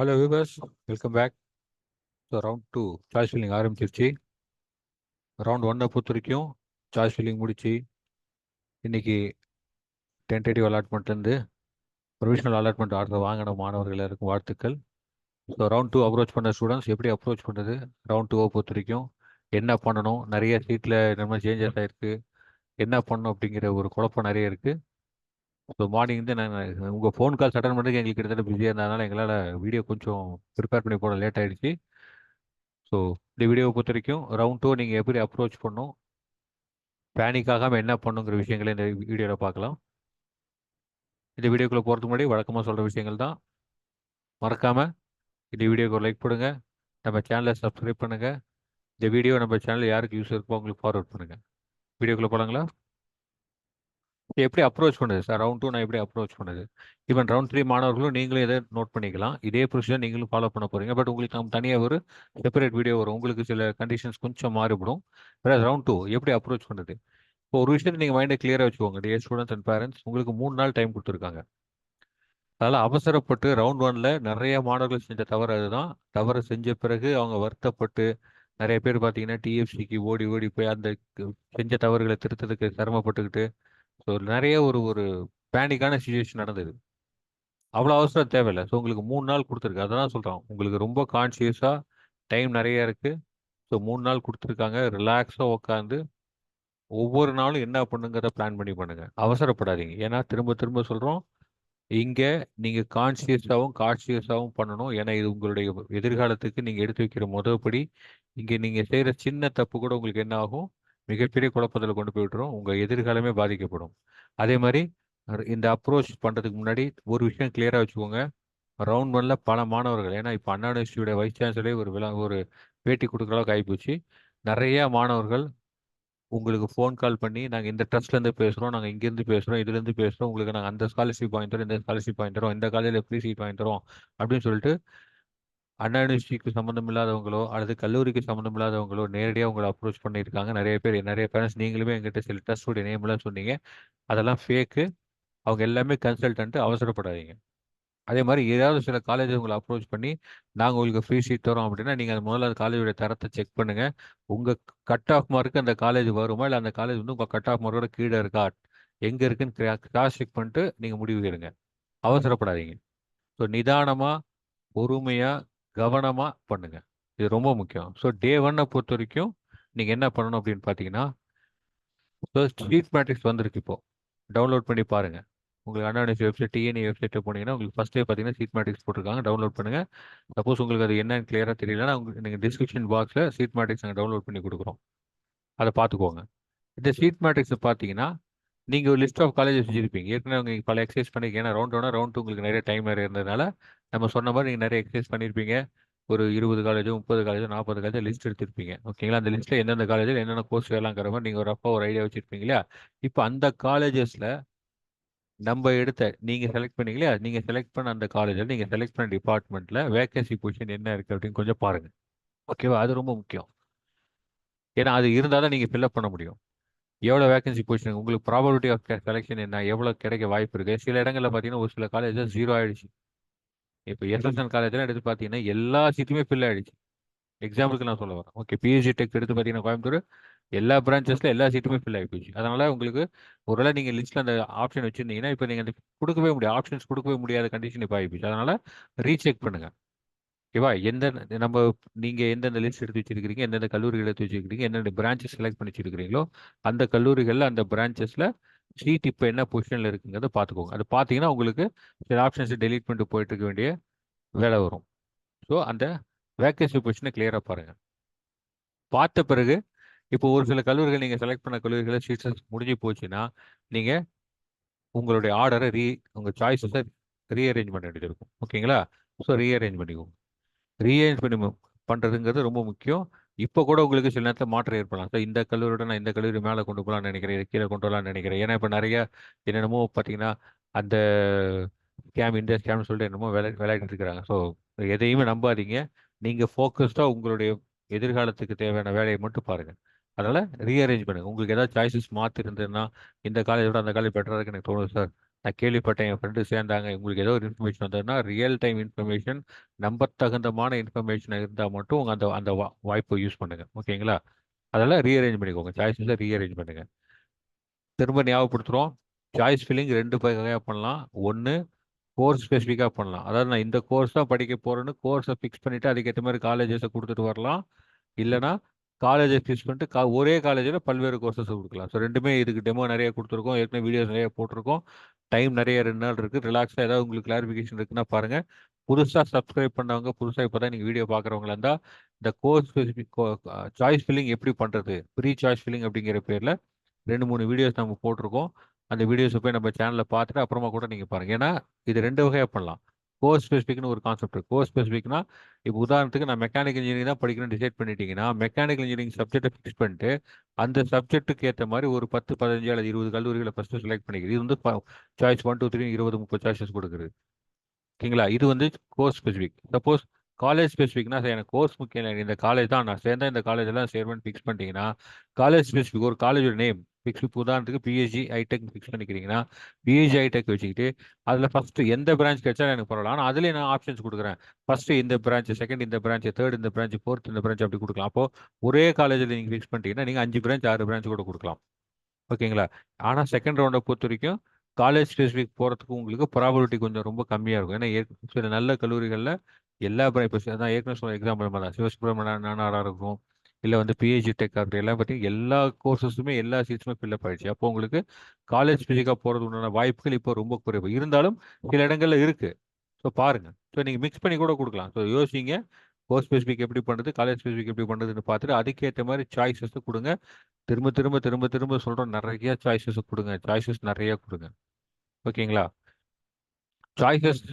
Hello viewers, welcome back. So round two choice filling ஆரம்பிச்சிருச்சு. Round ஒன்னை பொறுத்த வரைக்கும் சாய்ஸ் ஃபில்லிங் முடிச்சு இன்னைக்கு டென்டேட்டிவ் அலாட்மெண்ட்லேருந்து ப்ரொவிஷனல் அலாட்மெண்ட் ஆர்டர் வாங்கின மாணவர்கள் எல்லாருக்கும் வாழ்த்துக்கள். ஸோ ரவுண்ட் டூ அப்ரோச் பண்ண ஸ்டூடெண்ட்ஸ் எப்படி அப்ரோச் பண்ணுறது, ரவுண்ட் டூவை பொறுத்த வரைக்கும் என்ன பண்ணணும், நிறைய சீட்டில் நம்ம சேஞ்சஸ் ஆகிருக்கு, என்ன பண்ணணும் அப்படிங்கிற ஒரு குழப்பம் நிறைய இருக்குது. ஸோ மார்னிங் வந்து நாங்கள் உங்கள் ஃபோன் கால்ஸ் அட்டன் பண்ணுறதுக்கு எங்களுக்கு கிட்டத்தட்ட பிஸியாக இருந்ததுனால எங்களால் வீடியோ கொஞ்சம் ப்ரிப்பேர் பண்ணி போட லேட் ஆகிடுச்சு. ஸோ இந்த வீடியோவை பொறுத்த வரைக்கும் ரவுண்ட் டூ நீங்கள் எப்படி அப்ரோச் பண்ணணும், பேனிக் ஆகாமல் என்ன பண்ணுங்கிற விஷயங்களை இந்த வீடியோவில் பார்க்கலாம். இந்த வீடியோக்குள்ளே போகிறதுக்கு முன்னாடி வழக்கமாக சொல்கிற விஷயங்கள் தான். மறக்காமல் இந்த வீடியோக்கு ஒரு லைக் போடுங்க, நம்ம சேனலை சப்ஸ்கிரைப் பண்ணுங்கள், இந்த வீடியோ நம்ம சேனல் யாருக்கு யூஸ் இருக்கோ அவங்களுக்கு ஃபார்வர்ட் பண்ணுங்கள். வீடியோக்குள்ளே போகலாங்களா? எப்படி அப்ரோச் பண்ணுது சார், ரவுண்ட் டூ நான் எப்படி அப்ரோச் பண்ணுது? ஈவன் ரவுண்ட் த்ரீ மாணவர்களும் நீங்களும் இதை நோட் பண்ணிக்கலாம். இதே ப்ரொசீஜர் நீங்களும் ஃபாலோ பண்ண போகிறீங்க. பட் உங்களுக்கு நம்ம தனியாக ஒரு செப்பரேட் வீடியோ வரும். உங்களுக்கு சில கண்டிஷன்ஸ் கொஞ்சம் மாறுபடும். வேறு ரவுண்ட் டூ எப்படி அப்ரோச் பண்ணுறது, இப்போ ஒரு விஷயத்தை நீங்கள் மைண்டை கிளியராக வச்சுக்கோங்க. டியர் ஸ்டூடெண்ட்ஸ் அண்ட் பேரண்ட்ஸ், உங்களுக்கு 3 நாள் டைம் கொடுத்துருக்காங்க. அதனால் அவசரப்பட்டு ரவுண்ட் ஒன்ல நிறைய மாணவர்கள் செஞ்ச தவறு அதுதான். தவறு செஞ்ச பிறகு அவங்க வருத்தப்பட்டு நிறைய பேர் பார்த்தீங்கன்னா டிஎஃப்சிக்கு ஓடி ஓடி போய் அந்த செஞ்ச தவறுகளை திருத்தத்துக்கு சிரமப்பட்டுக்கிட்டு ஸோ நிறைய ஒரு ஒரு பேனிக்கான சுச்சுவேஷன் நடந்தது. அவ்வளோ அவசரம் தேவையில்லை. ஸோ உங்களுக்கு 3 நாள் கொடுத்துருக்கு. அதான் சொல்கிறோம், உங்களுக்கு ரொம்ப கான்சியஸாக டைம் நிறைய இருக்குது. ஸோ 3 நாள் கொடுத்துருக்காங்க. ரிலாக்ஸாக உட்காந்து ஒவ்வொரு நாளும் என்ன பண்ணுங்கிறத பிளான் பண்ணி பண்ணுங்க. அவசரப்படாதீங்க. ஏன்னா திரும்ப திரும்ப சொல்கிறோம், இங்கே நீங்கள் கான்சியஸாகவும் பண்ணணும். ஏன்னா இது உங்களுடைய எதிர்காலத்துக்கு நீங்கள் எடுத்து வைக்கிற முதற்படி. இங்கே நீங்கள் செய்கிற சின்ன தப்பு கூட உங்களுக்கு என்ன ஆகும், மிகப்பெரிய குழப்பத்தில் கொண்டு போய் விட்டுரும். உங்கள் எதிர்காலமே பாதிக்கப்படும். அதே மாதிரி இந்த அப்ரோச் பண்ணுறதுக்கு முன்னாடி ஒரு விஷயம் கிளியராக வச்சுக்கோங்க. ரவுண்ட் ஒன்ல பல மாணவர்கள், ஏன்னா இப்போ அண்ணா யூனிவர்சிட்டியோட வைஸ் சான்சலரே ஒரு பேட்டி கொடுக்குற அளவுக்கு ஆகிப்போச்சு. நிறைய மாணவர்கள் உங்களுக்கு ஃபோன் கால் பண்ணி நாங்கள் இந்த ட்ரஸ்ட்லேருந்து பேசுகிறோம், நாங்கள் இங்கேருந்து பேசுகிறோம், இதுலேருந்து பேசுகிறோம், உங்களுக்கு நாங்கள் அந்த ஸ்காலர்ஷிப் வாங்கி தரோம், இந்த ஸ்காலர்ஷிப் வாங்கி தரோம், இந்த காலேஜில் ஃப்ரீ சீட் வாங்கி தரோம் அப்படின்னு சொல்லிட்டு அண்ணா யூனிவர்சிட்டிக்கு சம்மந்தம் இல்லாதவங்களோ அல்லது கல்லூரிக்கு சம்மந்தம் இல்லாதவங்களோ நேரடியாக உங்களை அப்ரோச் பண்ணியிருக்காங்க. நிறைய பேர், நிறைய பேரண்ட்ஸ், நீங்களுமே எங்கிட்ட சில ட்ரஸ்டோடைய நேம்லாம் சொன்னீங்க. அதெல்லாம் ஃபேக்கு. அவங்க எல்லாமே கன்சல்டன்ட். அவசரப்படாதீங்க. அதே மாதிரி ஏதாவது சில காலேஜ் உங்களை அப்ரோச் பண்ணி நாங்கள் உங்களுக்கு ஃப்ரீ சீட் தரோம் அப்படின்னா நீங்கள் அது முதல்ல அந்த காலேஜோட தரத்தை செக் பண்ணுங்கள். உங்கள் கட் ஆஃப் மார்க்கு அந்த காலேஜ் வருமா, இல்லை அந்த காலேஜ் வந்து உங்கள் கட் ஆஃப் மார்க்கோட கீழே இருக்கா, எங்கே இருக்குன்னு கிராஸ் செக் பண்ணிட்டு நீங்கள் முடிவு எடுங்க. அவசரப்படாதீங்க. ஸோ நிதானமாக, பொறுமையாக, கவனமாக பண்ணுங்க. இது ரொம்ப முக்கியம். ஸோ டே ஒன்னை பொறுத்த வரைக்கும் நீங்கள் என்ன பண்ணணும் அப்படின்னு பார்த்தீங்கன்னா, சீட் மேட்ரிக்ஸ் வந்திருக்கு. இப்போ டவுன்லோட் பண்ணி பாருங்கள். உங்களுக்கு அண்ணா யூனிவர்சிட்டி வெப்சைட், டிஎன்இ வெப்சைட்டில் போனீங்கன்னா உங்களுக்கு ஃபஸ்ட்டே பார்த்தீங்கன்னா சீட் மேட்ரிக்ஸ் போட்டிருக்காங்க. டவுன்லோட் பண்ணுங்கள். சப்போஸ் உங்களுக்கு அது என்னன்னு கிளியராக தெரியலன்னா நீங்கள் டிஸ்கிரிப்ஷன் பாக்ஸில் சீட் மேட்ரிக்ஸ் நாங்கள் டவுன்லோட் பண்ணி கொடுக்குறோம். அதை பார்த்துக்கோங்க. இந்த சீட் மேட்ரிக்ஸை பார்த்தீங்கன்னா நீங்கள் ஒரு லிஸ்ட் ஆஃப் காலேஜஸ் வச்சுருப்பீங்க. ஏற்கனவே நீங்கள் பல எக்ஸசைஸ் பண்ணியிருக்கீங்க. ஏன்னா ரவுண்ட் ஒன்னா ரவுண்ட் டூ உங்களுக்கு நிறைய டைம் நிறைய இருந்ததுனால நம்ம சொன்ன மாதிரி நீங்கள் நிறைய எக்ஸசைஸ் பண்ணியிருப்பீங்க. ஒரு 20 காலேஜோ 30 காலேஜோ 40 காலேஜோ லிஸ்ட் எடுத்திருப்பீங்க. ஓகேங்களா? அந்த லிஸ்ட்டில் எந்தெந்த காலேஜில் என்னென்ன கோர்ஸ் வேலாங்கிற மாதிரி நீங்கள் ஒரு ரஃபாக ஒரு ஐடியா வச்சுருப்பீங்க இல்லையா? இப்போ அந்த காலேஜஸில் நம்ம எடுத்த நீங்கள் செலக்ட் பண்ணீங்களா, நீங்கள் செலக்ட் பண்ண அந்த காலேஜில் நீங்கள் செலக்ட் பண்ண டிபார்ட்மெண்ட்டில் வேகன்சி பொசிஷன் என்ன இருக்குது அப்படின்னு கொஞ்சம் பாருங்கள். ஓகேவா? அது ரொம்ப முக்கியம். ஏன்னா அது இருந்தால் தான் நீங்கள் ஃபில்அப் பண்ண முடியும். எவ்வளோ வேகன்சி பொசிஷன், உங்களுக்கு ப்ராபபிலிட்டி ஆஃப் செலெக்ஷன் என்ன, எவ்வளோ கிடைக்க வாய்ப்பு இருக்குது. சில இடங்களில் பார்த்தீங்கன்னா ஒரு சில காலேஜில் 0 ஆகிடுச்சு. இப்போ எஸ்எஸ்என் காலேஜ்லாம் எடுத்து பார்த்தீங்கன்னா எல்லா சீட்டுமே ஃபில் ஆகிடுச்சு. எக்ஸாம்பிளுக்கு நான் சொல்ல வரேன். ஓகே, பிஎஸ்சி டெக் எடுத்து பார்த்தீங்கன்னா கோயம்புத்தூர் எல்லா பிரான்ச்சஸில் எல்லா சீட்டுமே ஃபில் ஆகி போச்சு. அதனால் உங்களுக்கு ஒருவேளை நீங்கள் லிஸ்ட்டில் அந்த ஆப்ஷன் வச்சுருந்தீங்கன்னா இப்போ நீங்கள் அந்த கொடுக்கவே முடியாது, ஆப்ஷன்ஸ் கொடுக்கவே முடியாத கண்டிஷன் இப்போ ஆகிப்போச்சு. அதனால் ரீசெக் பண்ணுங்கள். ஓகேவா? நம்ம நீங்கள் எந்தெந்த லிஸ்ட் எடுத்து வச்சிருக்கிறீங்க, எந்தெந்த கல்லூரிகள் எடுத்து வச்சிருக்கிறீங்க, எந்தெந்த பிரான்ச்சஸ் செலக்ட் பண்ணி வச்சிருக்கிறீங்களோ அந்த கல்லூரிகளில் அந்த பிரான்ச்சஸில் சீட் இப்போ என்ன பொசிஷனில் இருக்குங்கிறத பார்த்துக்கோங்க. அது பார்த்தீங்கன்னா உங்களுக்கு சில ஆப்ஷன்ஸை டெலீட் பண்ணிட்டு போயிட்டு இருக்க வேண்டிய வேலை வரும். ஸோ அந்த வேக்கன்சி பொசிஷனை கிளியராக பாருங்கள். பார்த்த பிறகு இப்போ ஒரு சில கல்லூரிகள் நீங்கள் செலக்ட் பண்ண கல்லூரிகளில் சீட்ஸ் முடிஞ்சு போச்சுன்னா நீங்கள் உங்களுடைய ஆர்டரை உங்கள் சாய்ஸஸை ரீஅரேஞ்ச் பண்ண வேண்டியது இருக்கும். ஓகேங்களா? ஸோ ரீஅரேஞ்ச் பண்ணிக்கோங்க. ரீஅரேஞ்ச் பண்ணி பண்ணுறதுங்கிறது ரொம்ப முக்கியம். இப்போ கூட உங்களுக்கு சில நேரத்தில் மாற்றம் ஏற்படலாம். ஸோ இந்த கல்லூரியோட நான் இந்த கல்லூரி மேலே கொண்டு போகலான்னு நினைக்கிறேன், இதை கீழே கொண்டு வரலான்னு நினைக்கிறேன். ஏன்னா இப்போ நிறைய என்னென்னமோ பார்த்தீங்கன்னா அந்த ஸ்கேம், இந்த ஸ்கேம்னு சொல்லிட்டு என்னமோ விளையாடிட்டு இருக்கிறாங்க. ஸோ எதையுமே நம்பாதீங்க. நீங்கள் ஃபோக்கஸ்டாக உங்களுடைய எதிர்காலத்துக்கு தேவையான வேலையை மட்டும் பாருங்கள். அதனால் ரீஅரேஞ்ச் பண்ணுங்கள். உங்களுக்கு ஏதாவது சாய்ஸஸ் மாற்றி இருந்ததுன்னா இந்த காலேஜோட அந்த காலேஜ் பெட்டராக இருக்குன்னு எனக்கு தோணுது சார், நான் கேள்விப்பட்டேன், என் ஃப்ரெண்டு சேர்ந்தாங்க, உங்களுக்கு ஏதோ ஒரு இன்ஃபர்மேஷன் வந்ததுன்னா ரியல் டைம் இன்ஃபர்மேஷன், நம்பத்தகுந்தமான இன்ஃபர்மேஷன் இருந்தால் மட்டும் உங்கள் அந்த அந்த வாய்ப்பை யூஸ் பண்ணுங்க. ஓகேங்களா? அதெல்லாம் ரீஅரேஞ்ச் பண்ணிக்கோங்க, சாய்ஸஸை ரீஅரேஞ்ச் பண்ணுங்க. திரும்ப ஞாபகப்படுத்துகிறோம், சாய்ஸ் ஃபில்லிங் ரெண்டு வகையாக பண்ணலாம். ஒன்று கோர்ஸ் ஸ்பெசிஃபிக்காக பண்ணலாம். அதாவது நான் இந்த கோர்ஸ் தான் படிக்க போகிறேன்னு கோர்ஸை ஃபிக்ஸ் பண்ணிவிட்டு அதுக்கேற்ற மாதிரி காலேஜஸை கொடுத்துட்டு வரலாம். இல்லைனா காலேஜை ஃபிக்ஸ் பண்ணிட்டு ஒரே காலேஜில் பல்வேறு கோர்சஸ் கொடுக்கலாம். ஸோ ரெண்டுமே இதுக்கு டெமோ நிறைய கொடுத்துருக்கோம், ஏற்கனவே வீடியோஸ் நிறைய போட்டிருக்கோம். டைம் நிறைய 2 நாள் இருக்குது. ரிலாக்ஸாக ஏதாவது உங்களுக்கு கிளாரிஃபிகேஷன் இருக்குன்னா பாருங்கள். புதுசாக சப்ஸ்கிரைப் பண்ணவங்க, புதுசாக இப்போ தான் நீங்கள் வீடியோ பார்க்குறவங்களா இருந்தால் இந்த கோர்ஸ் ஸ்பெசிஃபிக் சாய்ஸ் ஃபில்லிங் எப்படி பண்ணுறது, ப்ரீ சாய்ஸ் ஃபில்லிங் அப்படிங்கிற பேரில் 2 3 வீடியோஸ் நம்ம போட்டிருக்கோம். அந்த வீடியோஸை போய் நம்ம சேனலில் பார்த்துட்டு அப்புறமா கூட நீங்கள் பாருங்கள். ஏன்னா இது 2 வகையாக பண்ணலாம். கோர்ஸ் ஸ்பெசிஃபிக்னு ஒரு கான்செப்ட் இருக்குது. கோர்ஸ் ஸ்பெசிஃபிக்னா இப்போ உதாரணத்துக்கு நான் மெக்கானிக்கல் இன்ஜினியரிங் தான் படிக்கணும்னு டிசைட் பண்ணிட்டீங்கன்னா, மெக்கானிக்கல் இன்ஜினியரிங் சப்ஜெக்டை ஃபிக்ஸ் பண்ணிட்டு அந்த சப்ஜெக்ட்டுக்கு ஏற்ற மாதிரி ஒரு 10 15 அல்லது 20 கல்லூரிகளை ஃபஸ்ட்டு செலக்ட் பண்ணிக்கிறது. இது வந்து சாய்ஸ் 1 2 3 20 30 சாய்ஸஸ் கொடுக்குறது. ஓகேங்களா? இது வந்து கோர்ஸ் ஸ்பெசிஃபிக். சப்போஸ் காலேஜ் ஸ்பெசிஃபிக்னா எனக்கு கோர்ஸ் முக்கியம் இல்லை, இந்த காலேஜ் தான் நான் சேர்ந்தா இந்த காலேஜெல்லாம் சேர்வேன்னு ஃபிக்ஸ் பண்ணிட்டீங்கன்னா, காலேஜ் ஸ்பெசிஃபிக் ஒரு காலேஜோட நேம் ஃபிக்ஸ். இப்போ உதாரணத்துக்கு பிஹெச்டி ஐடெக் ஃபிக்ஸ் பண்ணிக்கிறீங்கன்னா, பிஹெச்டி ஐடெக் வச்சுக்கிட்டு அதில் ஃபஸ்ட்டு எந்த பிரான்ச் கிடைச்சாலும் எனக்கு பரவாயில்ல. ஆனால் அதுலேயே நான் ஆப்ஷன்ஸ் கொடுக்குறேன். ஃபஸ்ட்டு இந்த பிரான்ச், செகண்ட் இந்த பிரான்ச், தேர்ட் இந்த பிரான்ச், ஃபோர்த் இந்த பிரான்ச் அப்படி கொடுக்கலாம். அப்போ ஒரே காலேஜில் நீங்கள் ஃபிக்ஸ் பண்ணிட்டீங்கன்னா நீங்கள் 5 பிரான்ச் 6 பிரான்ச் கூட கொடுக்கலாம். ஓகேங்களா? ஆனால் செகண்ட் ரவுண்டை பொறுத்த வரைக்கும் காலேஜ் ஸ்பெசிஃபிக் போகிறதுக்கு உங்களுக்கு ப்ராபபிலிட்டி கொஞ்சம் ரொம்ப கம்மியாக இருக்கும். ஏன்னா சில நல்ல கல்லூரிகளில் எல்லா இப்போ நான் ஏற்கனவே சொன்ன எக்ஸாம்பிள் தான் சிவசுப்ரமணியன் நானாராக இருக்கும், இல்லை வந்து பிஹெச்டி டெக் ஆகட்டும், எல்லாம் பார்த்தீங்கன்னா எல்லா கோர்சஸுமே எல்லா சீட்ஸுமே ஃபில்லப் ஆயிடுச்சு. அப்போ உங்களுக்கு காலேஜ் ஸ்பெசிஃபிக்காக போகிறது உண்டான வாய்ப்புகள் இப்போ ரொம்ப குறைவு. இருந்தாலும் சில இடங்களில் இருக்குது. ஸோ பாருங்கள். ஸோ நீங்கள் மிக்ஸ் பண்ணி கூட கொடுக்கலாம். ஸோ யோசிங்க, கோர்ஸ் ஸ்பெசிஃபிக் எப்படி பண்ணுறது, காலேஜ் ஸ்பெசிஃபிக் எப்படி பண்ணுறதுன்னு பார்த்துட்டு அதுக்கேற்ற மாதிரி சாய்ஸஸ் கொடுங்க. திரும்ப திரும்ப திரும்ப திரும்ப சொல்கிறோம், நிறைய சாய்ஸஸ் கொடுங்க, சாய்ஸஸ் நிறைய கொடுங்க. ஓகேங்களா? சாய்ஸஸ்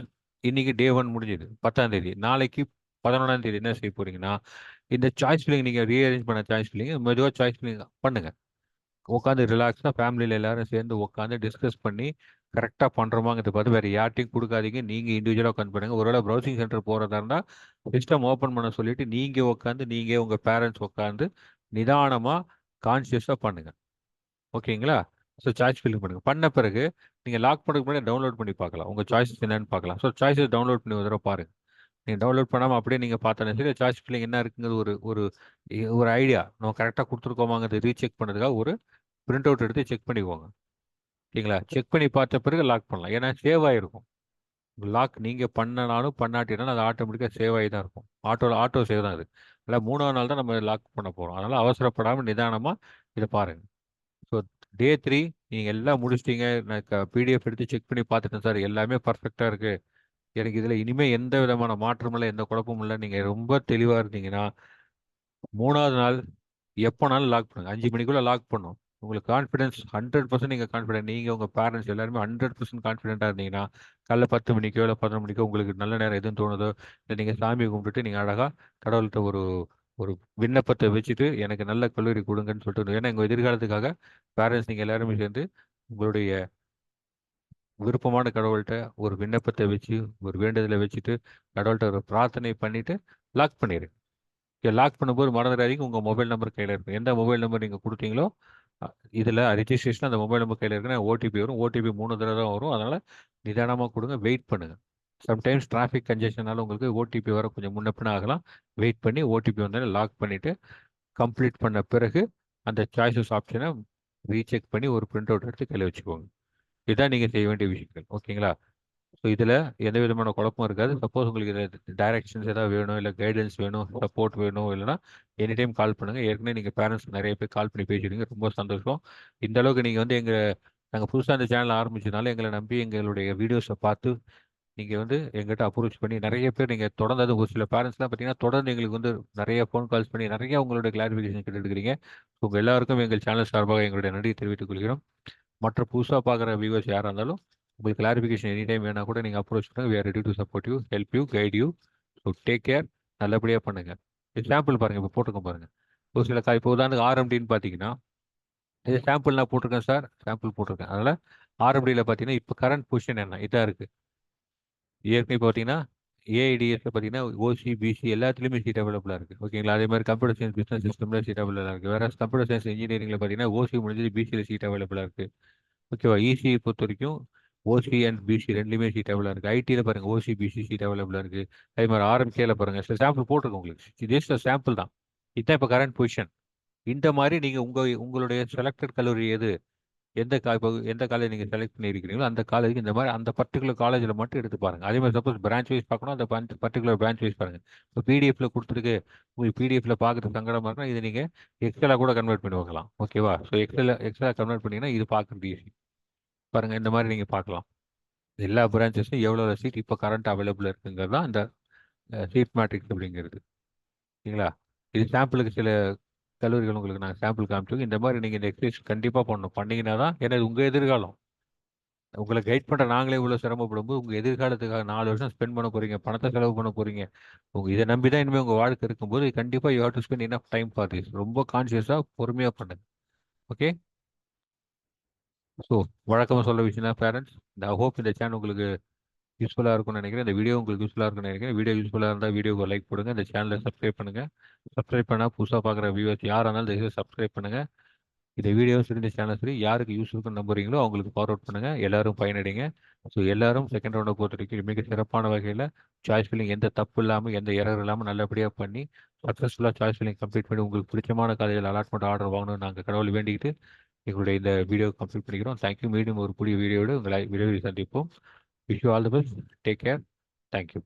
இன்னைக்கு டே 1 முடிஞ்சது, 10ஆம் தேதி. நாளைக்கு 11ஆம் தேதி என்ன செய்ய போறீங்கன்னா, இந்த சாய்ஸ் ஃபில்லிங் நீங்கள் ரீஅரேஞ்ச் பண்ண சாய்ஸ் ஃபில்லிங் மெதுவாக சாய்ஸ் ஃபில்லிங் பண்ணுங்க. உட்காந்து ரிலாக்ஸாக ஃபேமிலியில் எல்லாரும் சேர்ந்து உட்காந்து டிஸ்கஸ் பண்ணி கரெக்டாக பண்ணுறோமாங்கிறத பார்த்து வேறு யார்ட்டையும் கொடுக்காதீங்க. நீங்கள் இண்டிவிஜுவலாக உட்காந்து பண்ணுங்க. ஒருவேளை ப்ரௌசிங் சென்டர் போகிறதா இருந்தால் சிஸ்டம் ஓப்பன் பண்ண சொல்லிட்டு நீங்கள் உட்காந்து, நீங்கள் உங்கள் பேரண்ட்ஸ் உட்காந்து நிதானமாக கான்சியஸாக பண்ணுங்க. ஓகேங்களா? ஸோ சாய்ஸ் ஃபில்லிங் பண்ணுங்க. பண்ண பிறகு நீங்கள் லாக் பண்ணுறதுக்கு முன்னாடி டவுன்லோட் பண்ணி பார்க்கலாம், உங்கள் சாய்ஸஸ் என்னன்னு பார்க்கலாம். ஸோ சாய்ஸஸ் டவுன்லோட் பண்ணி ஒரு தடவை பாருங்க. நீங்கள் டவுன்லோட் பண்ணாமல் அப்படியே நீங்கள் பார்த்தாலும் சரி, சாய்ஸ் ஃபில்லிங் என்ன இருக்குங்கிறது ஒரு ஒரு ஒரு ஐடியா நம்ம கரெக்டாக கொடுத்துருக்கோமாங்கிறது ரீசெக் பண்ணுறதுக்காக ஒரு பிரிண்ட் அவுட் எடுத்து செக் பண்ணிக்கோங்க. ஓகேங்களா? செக் பண்ணி பார்த்த பிறகு லாக் பண்ணலாம். ஏன்னா சேவ் ஆகிருக்கும். லாக் நீங்கள் பண்ணனாலும் பண்ணாட்டினாலும் அது ஆட்டோமேட்டிக்காக சேவ் ஆகி தான் இருக்கும். ஆட்டோ சேவ் தான் அது. அதில் 3ஆவது நாள் தான் நம்ம லாக் பண்ண போகிறோம். அதனால் அவசரப்படாமல் நிதானமாக இதை பாருங்கள். ஸோ டே 3 நீங்கள் எல்லாம் முடிச்சிட்டீங்க. நான் பிடிஎஃப் எடுத்து செக் பண்ணி பார்த்துட்டேன் சார், எல்லாமே பர்ஃபெக்டாக இருக்குது, எனக்கு இதில் இனிமேல் எந்த விதமான மாற்றமும் இல்லை, எந்த குழப்பமும் இல்லை, நீங்கள் ரொம்ப தெளிவாக இருந்தீங்கன்னா 3ஆவது நாள் எப்போனாலும் லாக் பண்ணுங்க. 5 மணிக்குள்ளே லாக் பண்ணும். உங்களுக்கு கான்ஃபிடன்ஸ் 100% நீங்கள் கான்ஃபிடென்ட், நீங்கள் உங்கள் பேரண்ட்ஸ் எல்லாருமே 100% கான்ஃபிடென்ட்டாக இருந்தீங்கன்னா காலைல 10 மணிக்கோ இல்லை 11 மணிக்கோ உங்களுக்கு நல்ல நேரம் எதுவும் தோணுதோ, இல்லை நீங்கள் சாமியை கும்பிட்டுட்டு நீங்கள் அழகாக கடவுள்கிட்ட ஒரு ஒரு விண்ணப்பத்தை வச்சுட்டு எனக்கு நல்ல கல்லூரி கொடுங்கன்னு சொல்லிட்டு, ஏன்னா எங்கள் எதிர்காலத்துக்காக பேரண்ட்ஸ் நீங்கள் எல்லாருமே சேர்ந்து உங்களுடைய விருப்பமான கடவுள்கிட்ட ஒரு விண்ணப்பத்தை வச்சு, ஒரு வேண்டுதலை வச்சுட்டு கடவுள்கிட்ட ஒரு பிரார்த்தனை பண்ணிட்டு லாக் பண்ணிடுங்க. லாக் பண்ணும்போது மறந்துடாதீங்க, உங்கள் மொபைல் நம்பர் கையில் இருக்கும். எந்த மொபைல் நம்பர் நீங்கள் கொடுத்தீங்களோ இதில் ரிஜிஸ்ட்ரேஷன் அந்த மொபைல் நம்பர் கையில் இருக்குன்னா ஓடிபி வரும். ஓடிபி 3 தடவை தான் வரும். அதனால் நிதானமாக கொடுங்க, வெயிட் பண்ணுங்கள். சம்டைம்ஸ் டிராஃபிக் கன்ஜெஷனால உங்களுக்கு ஓடிபி வர கொஞ்சம் முன்ன பின்ன ஆகலாம். வெயிட் பண்ணி ஓடிபி வந்தாலும் லாக் பண்ணிவிட்டு கம்ப்ளீட் பண்ண பிறகு அந்த சாய்ஸஸ் ஆப்ஷனை ரீசெக் பண்ணி ஒரு பிரிண்ட் அவுட் எடுத்து கையில் வச்சுக்கோங்க. இதுதான் நீங்கள் செய்ய வேண்டிய விஷயங்கள். ஓகேங்களா? ஸோ இதில் எந்த விதமான குழப்பமும் இருக்காது. சப்போஸ் உங்களுக்கு இதில் டைரக்ஷன்ஸ் ஏதாவது வேணும், இல்லை கைடன்ஸ் வேணும், சப்போர்ட் வேணும், இல்லைனா எனி டைம் கால் பண்ணுங்கள். ஏற்கனவே நீங்கள் பேரண்ட்ஸ் நிறைய பேர் கால் பண்ணி பேசிடுங்க, ரொம்ப சந்தோஷம். இந்த அளவுக்கு நீங்கள் வந்து நாங்கள் புதுசாக இந்த சேனல் ஆரம்பிச்சதுனால எங்களை நம்பி எங்களுடைய வீடியோஸை பார்த்து நீங்கள் வந்து எங்கிட்ட அப்ரோச் பண்ணி நிறைய பேர் நீங்கள் தொடர்ந்து, அது ஒரு சில பேரண்ட்ஸ்லாம் பார்த்தீங்கன்னா தொடர்ந்து எங்களுக்கு வந்து நிறைய ஃபோன் கால்ஸ் பண்ணி நிறைய உங்களோட கிளாரிஃபிகேஷன் கேட்டுருக்கிறீங்க. உங்கள் எல்லாருக்கும் எங்கள் சேனல் சார்பாக எங்களுடைய நன்றியை தெரிவித்துக் கொள்கிறோம். மற்ற புதுசாக பார்க்குற வியூவர்ஸ் யாராக இருந்தாலும் உங்களுக்கு கிளாரிஃபிகேஷன் எனி டைம் வேணால் கூட நீங்கள் அப்ரோச் பண்ணுங்கள். We are ready to support you, help you, guide you. So take care. நல்லபடியாக பண்ணுங்கள். சாம்பிள் பாருங்கள், இப்போ போட்டிருக்கோம் பாருங்கள். ஒரு சில இப்போ உதாரணத்துக்கு ஆர்எம்டின்னு பார்த்தீங்கன்னா, இது சாம்பிள் நான் போட்டிருக்கேன் சார், சாம்பிள் போட்டிருக்கேன். அதனால் ஆர்எம்டியில் பார்த்தீங்கன்னா இப்போ கரண்ட் பொசிஷன் என்ன இதாக இருக்குது. ஏற்கனவே பார்த்தீங்கன்னா ஏஐடிஎஸ்ல பார்த்தீங்கன்னா ஓசி பிசி எல்லாத்துலேயுமே சீட் அவைலபிளாக இருக்குது. ஓகேங்களா? அதே மாதிரி கம்ப்யூட்டர் சயின்ஸ் பிஸ்னஸ் சிஸ்டமில் சீட் அவைலபிளாக இருக்குது. வேறு கம்ப்யூட்டர் சயின்ஸ் இன்ஜினியரிங்கில் பார்த்தீங்கன்னா ஓசி முடிஞ்சது பிசியில் சீட் அவைலபிளாக இருக்குது. ஓகேவா? இசிஐ பொறுத்த வரைக்கும் ஓசி அண்ட் பிசி ரெண்டுலேயுமே சீட் அவைலபிளாக இருக்குது. ஐடியில் பாருங்கள் ஓசி பிசி சீட் அவைலபிளாக இருக்குது. அதே மாதிரி ஆர்எம்கேல பாருங்கள் சில சாம்பிள் போட்டிருக்கு உங்களுக்கு. ஜஸ்ட் சாம்பிள் தான். இதுதான் இப்போ கரண்ட் பொசிஷன். இந்த மாதிரி நீங்கள் உங்களுடைய செலக்டட் கல்லூரி எது, இப்போ எந்த காலேஜ் நீங்கள் செலக்ட் பண்ணியிருக்கிறீங்களோ அந்த காலேஜுக்கு இந்த மாதிரி அந்த பர்டிகுலர் காலேஜில் மட்டும் எடுத்து பாருங்கள். அதே மாதிரி சப்போஸ் பிரான்ச் வைஸ் பார்க்கணும், அந்த பர்டிகுலர் பிரான்ச் வைஸ் பாருங்கள். இப்போ பிடிஎஃப்ல கொடுத்துருக்கு, உங்களுக்கு பிடிஎஃப்ல பார்க்குறது சங்கடமாக இருக்குன்னா இதை நீங்கள் எக்ஸலாக கூட கன்வெர்ட் பண்ணி வைக்கலாம். ஓகேவா? ஸோ எக்ஸலாக கன்வெர்ட் பண்ணிங்கன்னா இது பார்க்குறது ஈஸி. பாருங்கள், இந்த மாதிரி நீங்கள் பார்க்கலாம் எல்லா பிரான்ச்சஸும் எவ்வளோ சீட் இப்போ கரண்ட் அவைலபிள் இருக்குங்கிறது தான் இந்த சீட் மேட்ரிக்ஸ் அப்படிங்கிறது. சரிங்களா? இது சாம்பிளுக்கு சில கல்லூரிகள் உங்களுக்கு நாங்கள் சாம்பிள் காமிச்சோம். இந்த மாதிரி நீங்கள் இந்த எக்ஸசைஸ் கண்டிப்பாக பண்ணணும். பண்ணீங்கன்னா தான், ஏன்னா இது உங்கள் எதிர்காலம். உங்களை கைட் பண்ணுற நாங்களே இவ்வளோ சிரமப்படும் போது உங்கள் எதிர்காலத்துக்காக 4 வருஷம் ஸ்பெண்ட் பண்ண போகிறீங்க, பணத்தை செலவு பண்ண போகிறீங்க. இதை நம்பி தான் இனிமேல் உங்கள் வாழ்க்கை இருக்கும்போது கண்டிப்பாக you have to spend enough time for this. ரொம்ப கான்சியஸாக பொறுமையாக பண்ணுங்க. ஓகே? ஸோ வழக்கமாக சொல்ல விஷயம் தான் பேரண்ட்ஸ். இந்த ஹோப் இந்த சேனல் உங்களுக்கு யூஸ்ஃபுல்லாக இருக்கும்னு நினைக்கிறேன். இந்த வீடியோ உங்களுக்கு யூஸ்ஃபுல்லாக இருக்கும்னு நினைக்கிறேன். வீடியோ யூஸ்ஃபுல்லாக இருந்தால் வீடியோக்கு லைக் போடுங்க. இந்த சேனலை சப்ஸ்கிரைப் பண்ணுங்கள். சப்ஸ்கிரைப் பண்ணால் புதுசாக பார்க்குற வியூவர்ஸ் யாராக இருந்தாலும் தயவுசெய்து சப்ஸ்கிரைப் பண்ணுங்கள். இந்த வீடியோ சரி, இந்த சேனல் சரி, யாருக்கு யூஸ் இருக்குன்னு நம்புறீங்களோ அவங்களுக்கு ஃபார்வர்ட் பண்ணுங்கள். எல்லாரும் பயனடைங்க. ஸோ எல்லாரும் செகண்ட் ரவுண்டை பொறுத்த வரைக்கும் மிக சிறப்பான வகையில் சாய்ஸ் ஃபில்லிங் எந்த தப்பு இல்லாமல் எந்த எரர் இல்லாமல் நல்லபடியாக பண்ணி சக்ஸஸ்ஃபுல்லாக சாய்ஸ் ஃபில்லிங் கம்ப்ளீட் பண்ணி உங்களுக்கு பிடிச்சமான காலேஜில் அலாட்மெண்ட் ஆர்டர் வாங்கணும்னு நாங்கள் கடவுள் வேண்டிக்கிட்டு எங்களுடைய இந்த வீடியோ கம்ப்ளீட் பண்ணிக்கிறோம். தேங்க்யூ. மீண்டும் ஒரு புதிய வீடியோடு உங்களை விரைவில் சந்திப்போம். Wish you all the best. Take care. Thank you.